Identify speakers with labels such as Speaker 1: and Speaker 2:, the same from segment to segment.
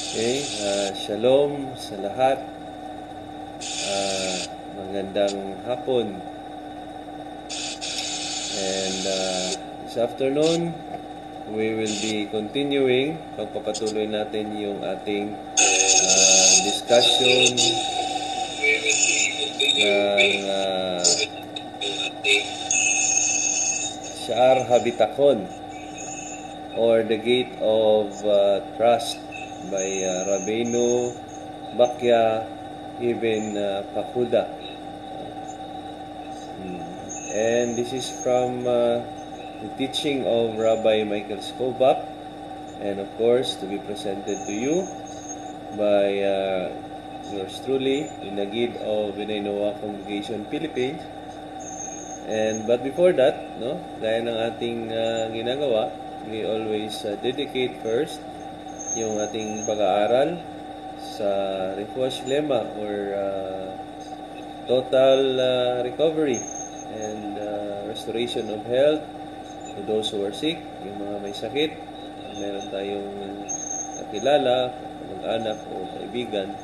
Speaker 1: Okay, shalom sa lahat. Magandang hapon. And this afternoon, we will be continuing, pagpapatuloy natin yung ating discussion ng Sha'ar Habitakon or the Gate of Trust by Rabbeinu Bachya Ibn Pakuda. And this is from the teaching of Rabbi Michael Skovak, and of course to be presented to you by yours truly, in the Guide of B'nai Noah Congregation Philippines. But before that, gaya ng ating ginagawa, we always dedicate first yung ating pag-aaral sa Refuah Shlema or total recovery and restoration of health to those who are sick, yung mga may sakit. Meron tayong kakilala, mag-anak o kaibigan,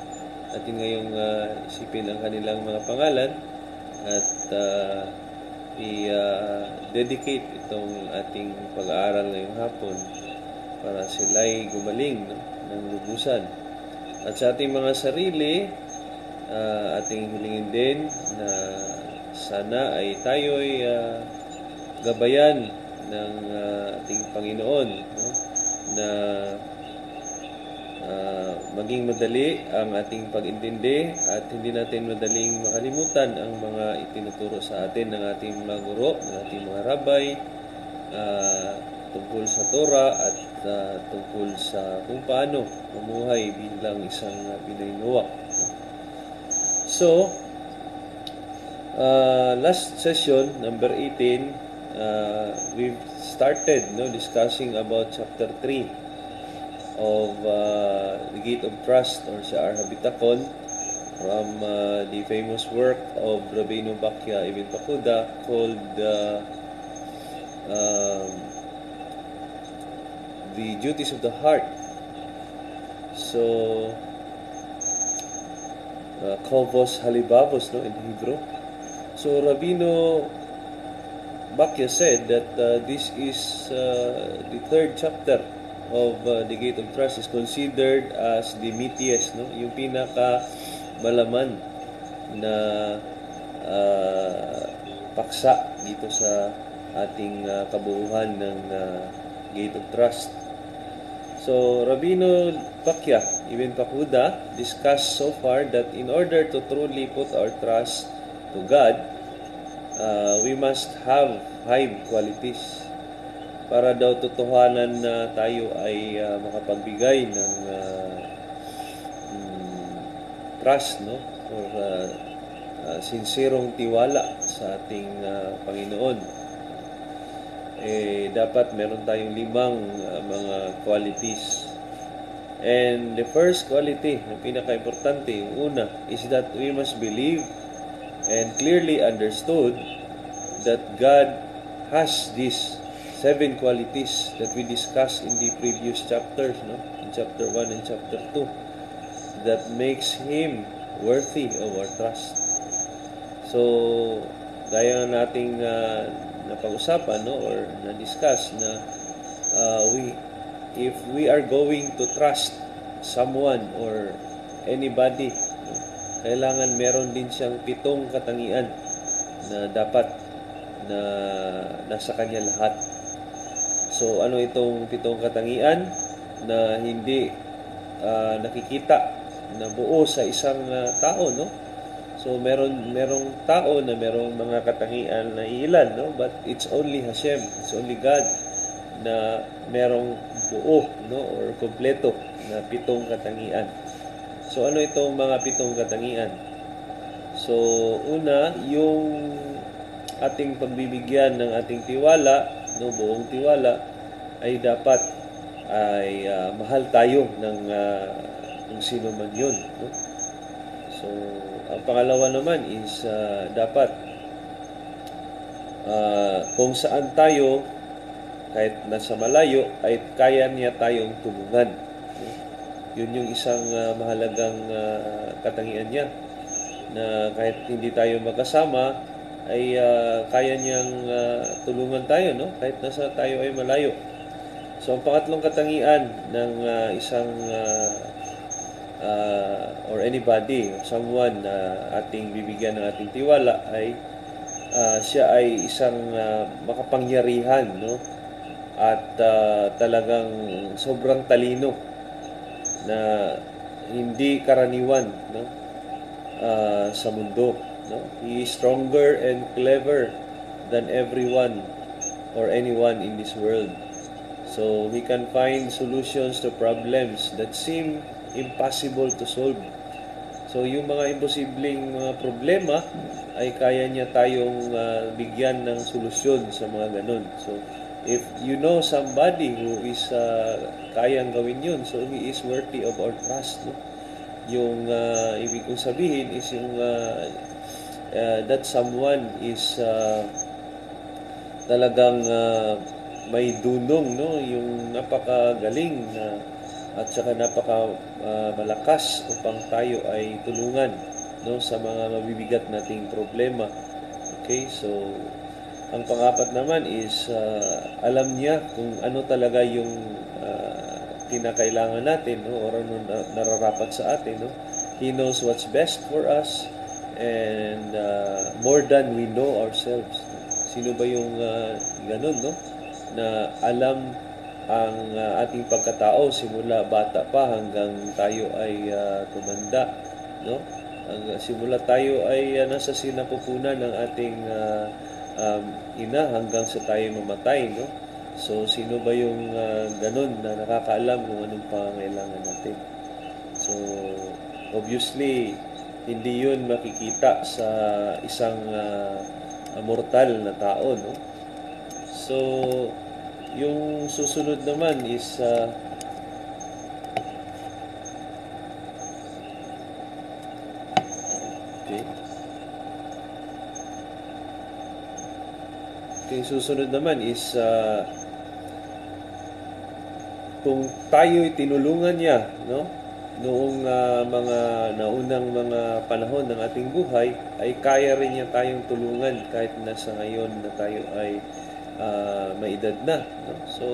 Speaker 1: atin ngayong isipin ang kanilang mga pangalan at i-dedicate itong ating pag-aaral ngayong hapon para sila'y gumaling ng lubusan. At sa ating mga sarili, ating hilingin din na sana ay tayo'y gabayan ng ating Panginoon, na maging madali ang ating pag-intindi at hindi natin madaling makalimutan ang mga itinuturo sa atin ng ating mga guro, ng ating mga rabbi, tungkol sa Torah at tungkol sa kung paano mamuhay bilang isang B'nai Noah. So, last session, number 18, we've started discussing about chapter 3 of the Gate of Trust or Sha'ar Habitakon from the famous work of Rabbeinu Bachya Ibn Pakuda called The Duties of the Heart. So, Kovos Halibavos in Hebrew. So, Rabbeinu Bachya said that this is the third chapter of the Gate of Trust is considered as the meatiest, yung pinaka-malaman na paksa dito sa ating kabuuhan ng Gate of Trust. So, Rabbeinu Bachya Ibn Pakuda discussed so far that in order to truly put our trust to God, we must have 5 qualities para daw totohanan na tayo ay makapagbigay ng trust, or sinserong tiwala sa ating Panginoon. Dapat meron tayong 5 mga qualities. And the first quality, yung pinaka-importante, yung una, is that we must believe and clearly understood that God has these 7 qualities that we discussed in the previous chapters, in chapter 1 and chapter 2, that makes Him worthy of our trust. So, gaya nating napag-usapan or na-discuss na if we are going to trust someone or anybody, kailangan meron din siyang 7 katangian na dapat na nasa kanya lahat. So, ano itong 7 katangian na hindi nakikita na buo sa isang tao, So, merong tao na merong mga katangian na ilan, But it's only Hashem, it's only God na merong buo, or kompleto na 7 katangian. So, ano itong mga 7 katangian? So, una, yung ating pagbibigyan ng ating tiwala, buong tiwala, ay dapat ay mahal tayo ng kung sino man yun, So, ang pangalawa naman is dapat kung saan tayo, kahit nasa malayo, ay kaya niya tayong tulungan. Yun yung isang mahalagang katangian niya, na kahit hindi tayo magkasama ay kaya niyang tulungan tayo, no? Kahit nasa tayo ay malayo. So ang pangatlong katangian ng isang or anybody, someone na ating bibigyan ng ating tiwala ay siya ay isang makapangyarihan, no? At talagang sobrang talino na hindi karaniwan, no? Sa mundo, no? He is stronger and clever than everyone or anyone in this world. So he can find solutions to problems that seem impossible to solve. So yung mga imposibleng mga problema ay kaya niya tayong bigyan ng solusyon sa mga ganun. So if you know somebody who is kayang gawin yun, so he is worthy of our trust, no? Yung ibig kong sabihin is yung that someone is talagang may dunong, no? Yung napakagaling na at saka napaka malakas upang tayo ay tulungan, no, sa mga mabibigat nating problema. Okay, so ang pang-apat naman is alam niya kung ano talaga yung kinakailangan natin, no, or ano nararapat sa atin, no. He knows what's best for us and more than we know ourselves. Sino ba yung ganun, no, na alam ang ating pagkatao simula bata pa hanggang tayo ay tumanda, no? Simula tayo ay nasa sinapupunan ng ating ina hanggang sa tayo mamatay, no? So sino ba yung ganun na nakakaalam kung anong pangangailangan natin? So obviously hindi yun makikita sa isang mortal na tao, no? So yung susunod naman is susunod naman is kung tayo'y tinulungan niya, no, noong mga naunang mga panahon ng ating buhay, ay kaya rin niya tayong tulungan kahit nasa ngayon na tayo ay may edad na, no? So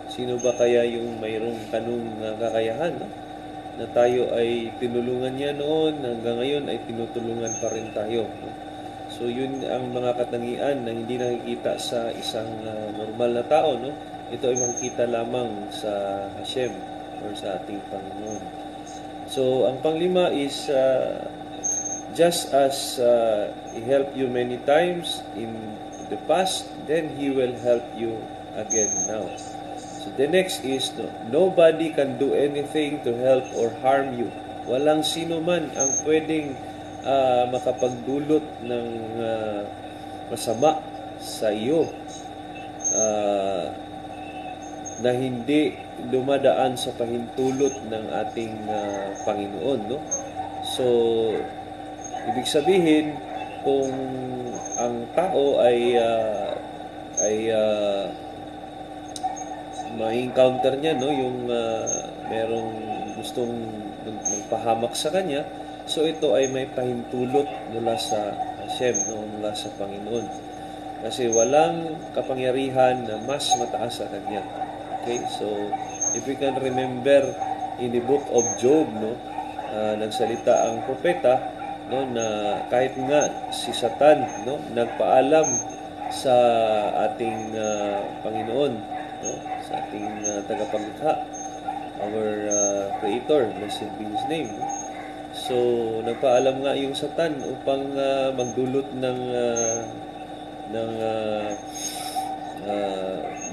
Speaker 1: sino ba kaya yung mayroong kanung kakayahan, no, na tayo ay tinulungan niya noon hanggang ngayon ay tinutulungan pa rin tayo, no? So yun ang mga katangian na hindi nakikita sa isang normal na tao, no? Ito ay makikita lamang sa Hashem or sa ating Panginoon. So ang panglima is just as He helped you many times in the past, then He will help you again now. So the next is nobody can do anything to help or harm you. Walang sino man ang pwedeng makapagdulot ng masama sa iyo na hindi dumadaan sa pahintulot ng ating Panginoon, no? So ibig sabihin, kung ang tao ay ma-encounter niya, no, yung merong gustong magpahamak sa kanya, so ito ay may pahintulot mula sa Hashem, no, mula sa Panginoon. Kasi walang kapangyarihan na mas mataas sa kanya. Okay, so if we can remember in the book of Job, no, nagsalita ang propeta, no, na kahit nga si Satan, no, nagpaalam sa ating Panginoon, no, sa ating tagapaglikha, our Creator, blessed be His name, no? So nagpaalam nga yung Satan upang magdulot ng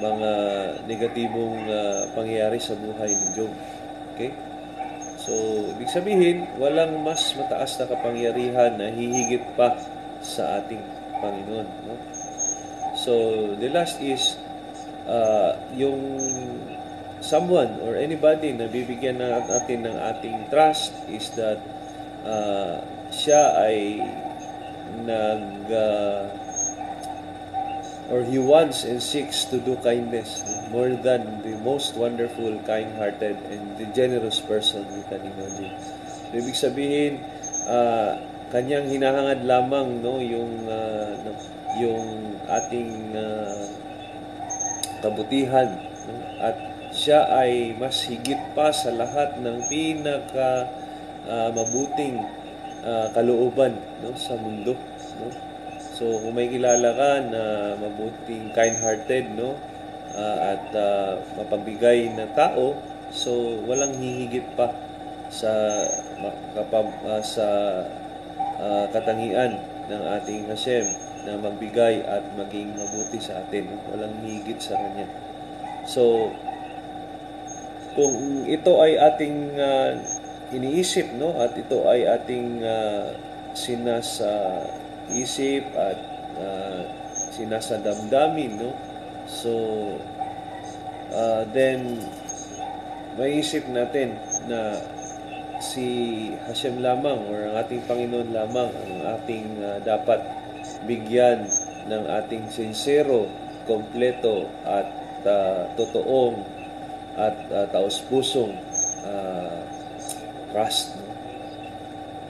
Speaker 1: mga negatibong pangyayari sa buhay ni Job. Okay? So, ibig sabihin, walang mas mataas na kapangyarihan na hihigit pa sa ating Panginoon, no? So, the last is yung someone or anybody na bibigyan natin ng ating trust is that siya ay or He wants and seeks to do kindness, no? More than the most wonderful, kind-hearted, and the generous person you can imagine. So, ibig sabihin, kanyang hinahangad lamang, no, yung ating kabutihan, no? At siya ay mas higit pa sa lahat ng pinaka mabuting kalooban, no, sa mundo, no? So kung may kilala ka na mabuting, kind-hearted, no, at mapagbigay na tao, so walang hihigit pa sa katangian ng ating Hashem na magbigay at maging mabuti sa atin, no? Walang higit sa Kanya. So kung ito ay ating iniisip, no, at ito ay ating isip at sinasadamdamin, no, so then maiisip natin na si Hashem lamang or ang ating Panginoon lamang ang ating dapat bigyan ng ating sincero, kompleto at totoong at taos-pusong trust, no?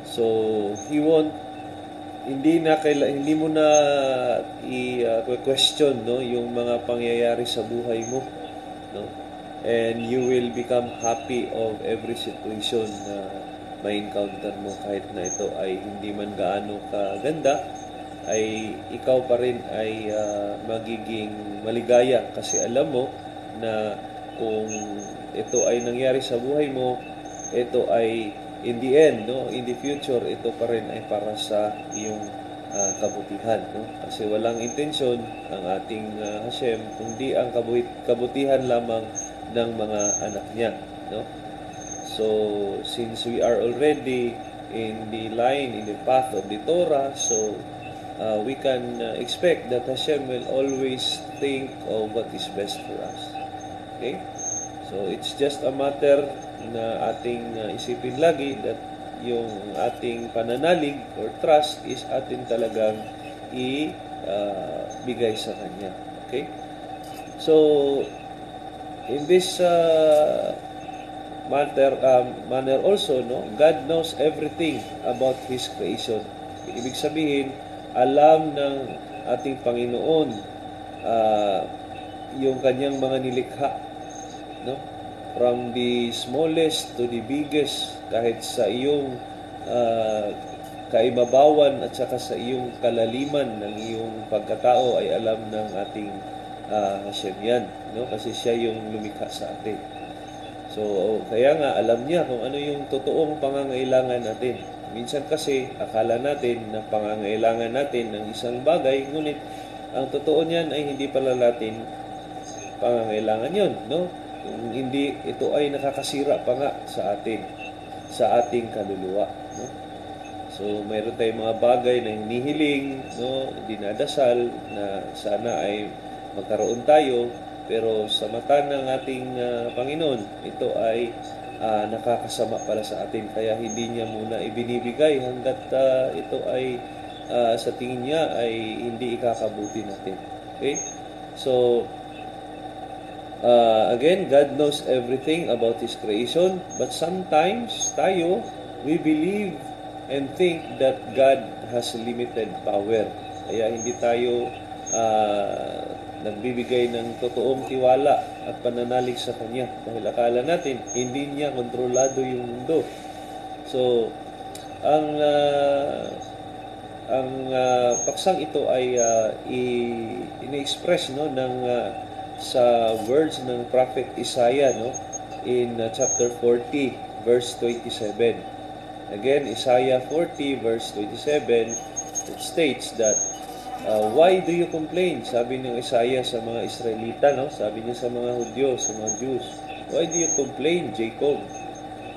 Speaker 1: So He won't, hindi mo na i-question, no, yung mga pangyayari sa buhay mo, no? And you will become happy of every situation na may encounter mo, kahit na ito ay hindi man gaano kaganda, ay ikaw pa rin ay magiging maligaya kasi alam mo na kung ito ay nangyari sa buhay mo, ito ay in the end, no, in the future, ito pa rin ay para sa iyong kabutihan, no? Kasi walang intensyon ang ating Hashem kundi ang kabutihan lamang ng mga anak niya, no? So since we are already in the line, in the path of the Torah, so we can expect that Hashem will always think of what is best for us. Okay? So it's just a matter na ating isipin lagi that yung ating pananalig or trust is atin talagang ibigay sa Kanya. Okay? So in this manner also, no, God knows everything about His creation. Ibig sabihin, alam ng ating Panginoon yung Kanyang mga nilikha, no? From the smallest to the biggest, kahit sa iyong kaibabawan at saka sa iyong kalaliman ng iyong pagkatao ay alam ng ating Hashem yan, no? Kasi siya yung lumikha sa atin. So kaya nga alam niya kung ano yung totoong pangangailangan natin. Minsan kasi akala natin na pangangailangan natin ng isang bagay, ngunit ang totoo niyan ay hindi pala natin pangangailangan yon, no? Kung hindi, ito ay nakakasira pa nga sa atin, sa ating kaluluwa, no? So mayroon tayong mga bagay na hinihiling, no, dinadasal na sana ay magkaroon tayo, pero sa mata ng ating Panginoon, ito ay nakakasama para sa atin, kaya hindi niya muna ibinibigay hanggat ito ay sa tingin niya ay hindi ikakabuti natin. Okay? So again, God knows everything about His creation, but sometimes tayo, we believe and think that God has limited power. Kaya hindi tayo nagbibigay ng totoong tiwala at pananalig sa Kanya dahil akala natin hindi niya kontrolado yung mundo. So ang paksang ito ay ini-express, no, ng sa words ng prophet Isaiah, no, in chapter 40 verse 27. Again, Isaiah 40 verse 27, it states that why do you complain? Sabi ng Isaiah sa mga Israelita, no? Sabi niya sa mga Hudyo, sa mga Jews, why do you complain, Jacob?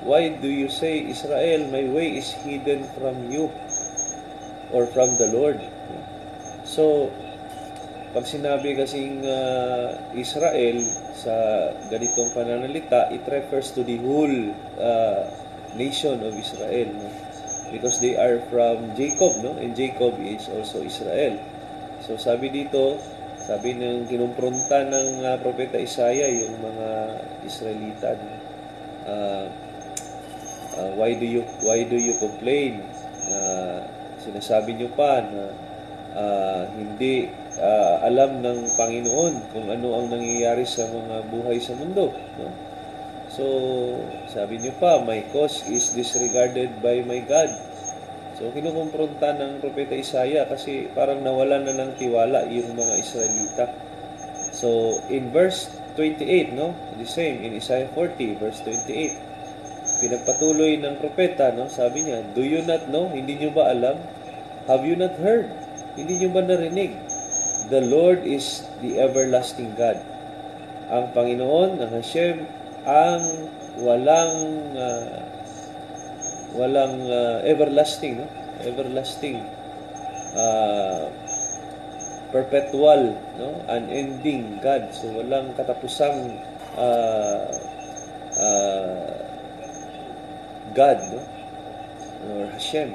Speaker 1: Why do you say, Israel, my way is hidden from you or from the Lord? So pag sinabi kasing Israel sa ganitong pananalita, it refers to the whole nation of Israel, no? Because they are from Jacob, no? And Jacob is also Israel. So sabi dito Sabi ng kinumpronta ng Propeta Isaiah yung mga Israelita. Uh, why do you complain? Sinasabi nyo pa na hindi alam ng Panginoon kung ano ang nangyayari sa mga buhay sa mundo, no? So, sabi niyo pa, my cause is disregarded by my God. So, kinukumpronta ng Propeta Isaiah kasi parang nawalan na ng tiwala yung mga Israelita. So, in verse 28, no? The same, in Isaiah 40, verse 28, pinagpatuloy ng propeta, no? Sabi niya, do you not know? Hindi niyo ba alam? Have you not heard? Hindi niyo ba narinig? The Lord is the everlasting God. Ang Panginoon, ang Hashem, ang walang everlasting, no? Everlasting, perpetual, no? Unending God. So walang katapusang God, no? Or Hashem.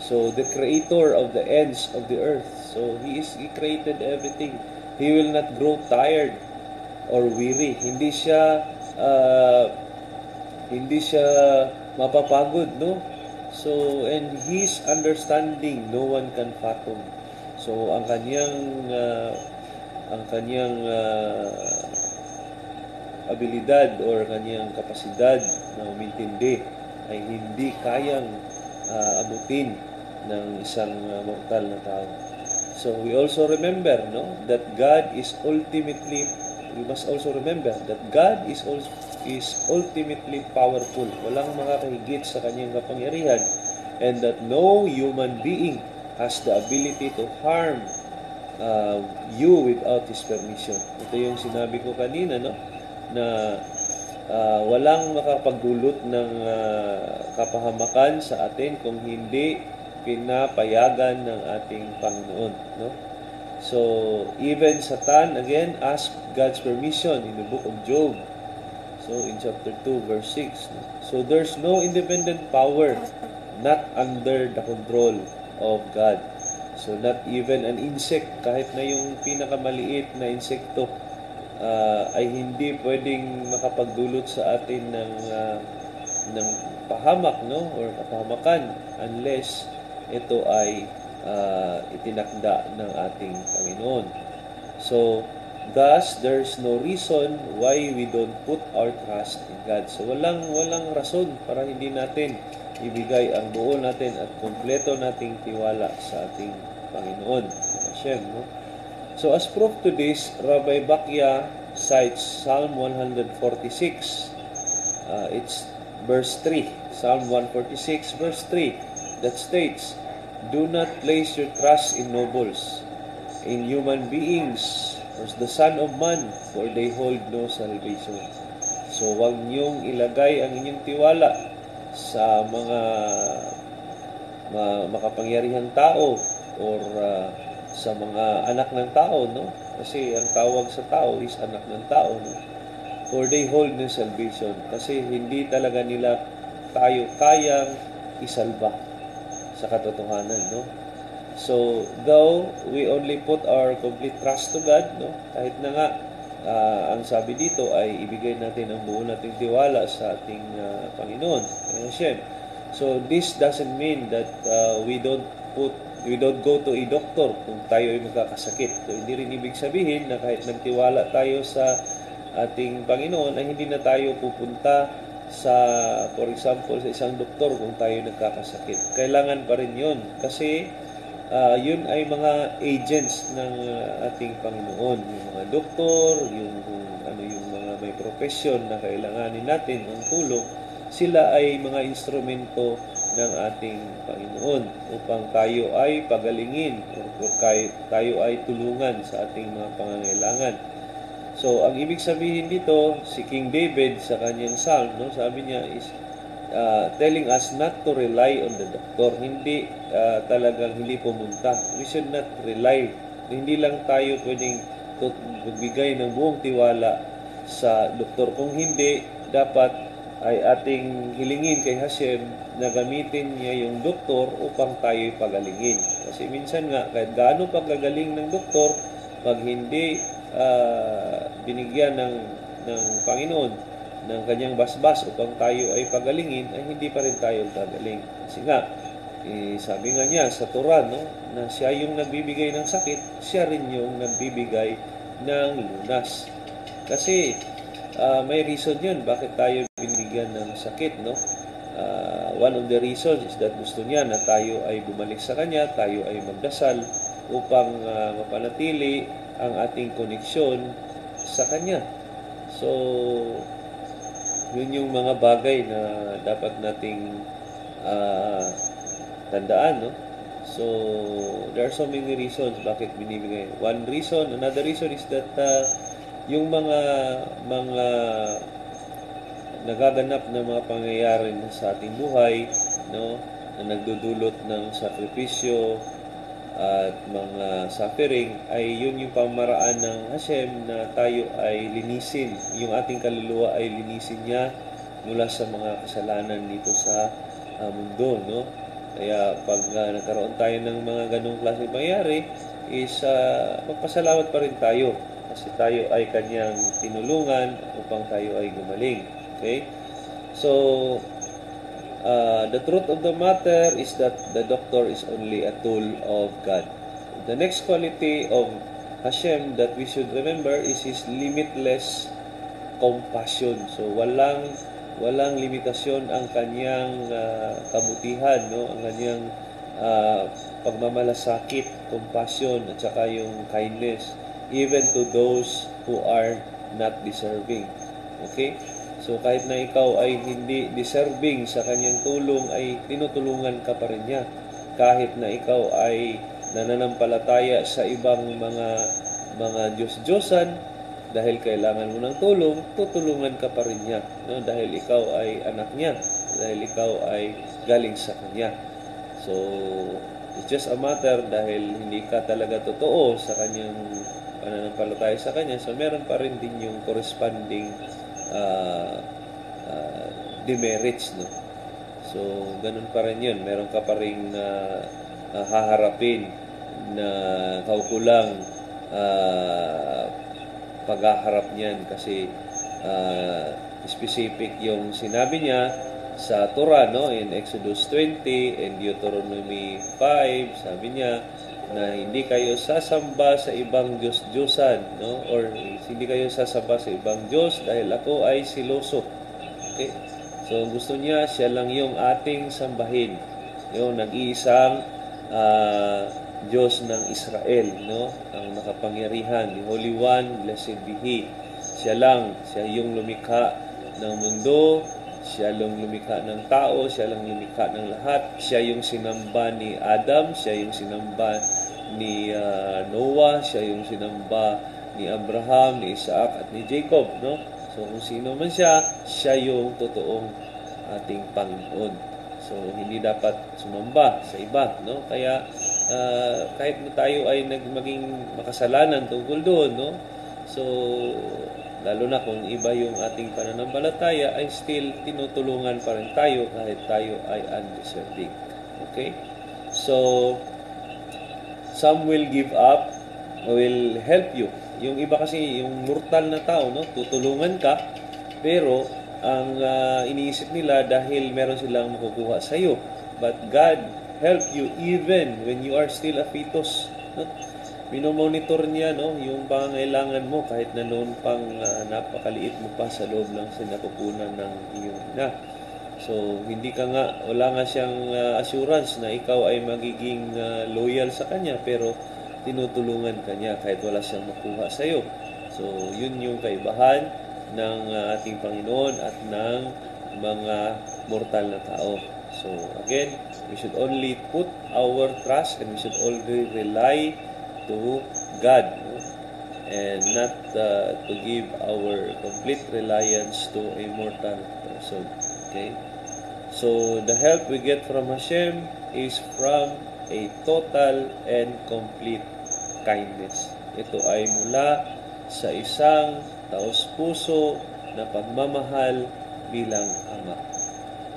Speaker 1: So the creator of the ends of the earth. So He created everything. He will not grow tired or weary. Hindi siya mapapagod, no? So, and His understanding no one can fathom. So, ang kanyang abilidad or kanyang kapasidad na umintindi ay hindi kayang abutin ng isang mortal na tao. So, we also remember, no, that God is ultimately, we must also remember that God is ultimately powerful. Walang makakahigit sa kanyang kapangyarihan, and that no human being has the ability to harm you without His permission. Ito yung sinabi ko kanina, no, na walang makapagdulot ng kapahamakan sa atin kung hindi pinapayagan ng ating Panginoon, no? So, even Satan, again, asked God's permission in the book of Job. So, in chapter 2, verse 6. No? So, there's no independent power not under the control of God. So, not even an insect, kahit na yung pinakamaliit na insekto, ay hindi pwedeng makapagdulot sa atin ng pahamak, no? Or kapahamakan unless ito ay itinakda ng ating Panginoon. So, thus, there's no reason why we don't put our trust in God. So, walang rason para hindi natin ibigay ang buo natin at kompleto nating tiwala sa ating Panginoon, Hashem, no? So, as proof to this, Rabbi Bakya cites Psalm 146. It's verse 3. Psalm 146, verse 3. That states, do not place your trust in nobles, in human beings, or the Son of Man, for they hold no salvation. So, huwag niyong ilagay ang inyong tiwala sa mga makapangyarihang tao or sa mga anak ng tao, no? Kasi ang tawag sa tao is anak ng tao, no? For they hold no salvation. Kasi hindi talaga nila tayo kayang isalba sa katotohanan, no? So, though we only put our complete trust to God, no? Kahit na nga ang sabi dito ay ibigay natin ang buo nating tiwala sa ating Panginoon, Hashem. So, this doesn't mean that we don't go to a doctor kung tayo ay magkakasakit. So, hindi rin ibig sabihin na kahit nagtiwala tayo sa ating Panginoon ay hindi na tayo pupunta sa, for example, sa isang doktor kung tayo nagkakasakit. Kailangan pa rin yun kasi yun ay mga agents ng ating Panginoon. Yung mga doktor, yung mga may profesyon na kailanganin natin ng tulong, sila ay mga instrumento ng ating Panginoon upang tayo ay pagalingin o tayo ay tulungan sa ating mga pangangailangan. So, ang ibig sabihin dito, si King David sa kanyang psalm, no, sabi niya is telling us not to rely on the doctor. Hindi talagang hindi pumunta. We should not rely. Hindi lang tayo pwedeng magbigay ng buong tiwala sa doktor. Kung hindi, dapat ay ating hilingin kay Hashem na gamitin niya yung doktor upang tayo pagalingin. Kasi minsan nga, kahit gaano pagagaling ng doktor, pag hindi binigyan ng Panginoon ng kanyang basbas upang tayo ay pagalingin, ay hindi pa rin tayo gagaling. Kasi nga, sabi nga niya sa Torah, no, na siya yung nagbibigay ng sakit, siya rin yung nagbibigay ng lunas. Kasi may reason yun bakit tayo binigyan ng sakit, no? One of the reasons is that gusto niya na tayo ay bumalik sa Kanya, tayo ay magdasal upang mapanatili ang ating koneksyon sa Kanya. So, yun yung mga bagay na dapat nating tandaan, no? So, there are so many reasons bakit binibigay. Another reason is that yung mga nagaganap na mga pangyayari sa ating buhay, no, na nagdudulot ng sakripisyo at mga suffering, ay yun yung pamaraan ng Hashem na tayo ay linisin, yung ating kaluluwa ay linisin niya mula sa mga kasalanan dito sa mundo, no. Kaya pag nagkaroon tayo ng mga ganong klaseng pangyayari, is magpasalamat pa rin tayo kasi tayo ay kanyang tinulungan upang tayo ay gumaling. Okay? So, the truth of the matter is that the doctor is only a tool of God. The next quality of Hashem that we should remember is His limitless compassion. So, walang limitasyon ang kanyang kabutihan, no? Ang kanyang pagmamalasakit, compassion, at saka yung kindness, even to those who are not deserving. Okay? So, kahit na ikaw ay hindi deserving sa kanyang tulong, ay tinutulungan ka pa rin niya. Kahit na ikaw ay nananampalataya sa ibang mga Diyos-Diyosan, dahil kailangan mo ng tulong, tutulungan ka pa rin niya. No? Dahil ikaw ay anak niya. Dahil ikaw ay galing sa kanya. So, it's just a matter dahil hindi ka talaga totoo sa kanyang pananampalataya sa kanya. So, meron pa rin din yung corresponding demerits, no? So, ganun pa rin yun. Meron ka pa rin haharapin na kaukulang paghaharap niyan kasi specific yung sinabi niya sa Torah, no? In Exodus 20 and Deuteronomy 5, sabi niya na hindi kayo sasamba sa ibang Diyos-Diyosan, no? Or hindi kayo sasamba sa ibang Diyos dahil ako ay siloso. Okay? So, gusto niya, siya lang yung ating sambahin. Yung nag-iisang Diyos ng Israel, no? Ang nakapangyarihan, the Holy One, blessed be He. Siya lang, siya yung lumikha ng mundo, siya lang lumikha ng tao, siya lang lumikha ng lahat. Siya yung sinamba ni Adam, siya yung sinamba ni Noah, siya yung sinamba ni Abraham, ni Isaac at ni Jacob, no? So kung sino man siya, siya yung totoong ating Panginoon. So hindi dapat sumamba sa iba, no? Kaya kahit na tayo ay maging makasalanan tungkol doon, no? So lalo na kung iba yung ating pananampalataya, ay still tinutulungan pa rin tayo kahit tayo ay undeserving. Okay? So, some will give up, will help you. Yung iba kasi, yung mortal na tao, no? Tutulungan ka, pero ang iniisip nila dahil meron silang makukuha sa iyo. But God help you even when you are still a fetus. No? Minomonitor niya, no, yung pangangailangan mo kahit na noon pang napakaliit mo pa sa loob ng sinapupunan ng iyong ina. So, wala nga siyang assurance na ikaw ay magiging loyal sa kanya, pero tinutulungan ka niya kahit wala siyang makuha sa iyo. So, yun yung kaibahan ng ating Panginoon at ng mga mortal na tao. So, again, we should only put our trust and we should only rely to God, no? And not to give our complete reliance to a mortal person. Okay? So, the help we get from Hashem is from a total and complete kindness. Ito ay mula sa isang taos-puso na pagmamahal bilang Ama.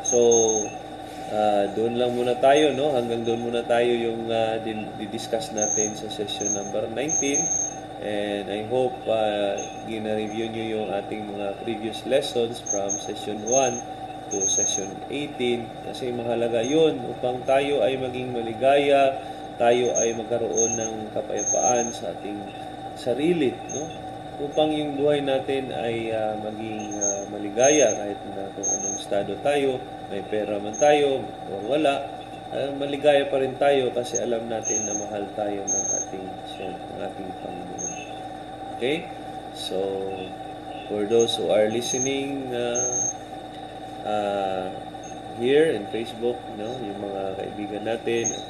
Speaker 1: So, doon lang muna tayo, no? Hanggang doon muna tayo yung di-discuss natin sa session number 19. And I hope gina-review nyo yung ating mga previous lessons from session 1 to session 18 kasi mahalaga yun upang tayo ay maging maligaya, tayo ay magkaroon ng kapayapaan sa ating sarili, no? Upang yung buhay natin ay maging maligaya kahit na kung anong estado tayo, may pera man tayo o wala, maligaya pa rin tayo kasi alam natin na mahal tayo ng ating Panginoon. Okay? So, for those who are listening here in Facebook, no, yung mga kaibigan natin at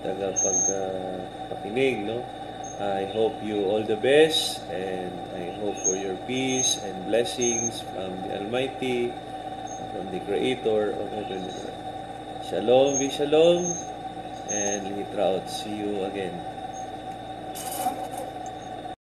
Speaker 1: tagapagpakinig, no, I hope you all the best and I hope for your peace and blessings from the Almighty, from the Creator of heaven and earth. Shalom, be shalom, and Litraut. See you again.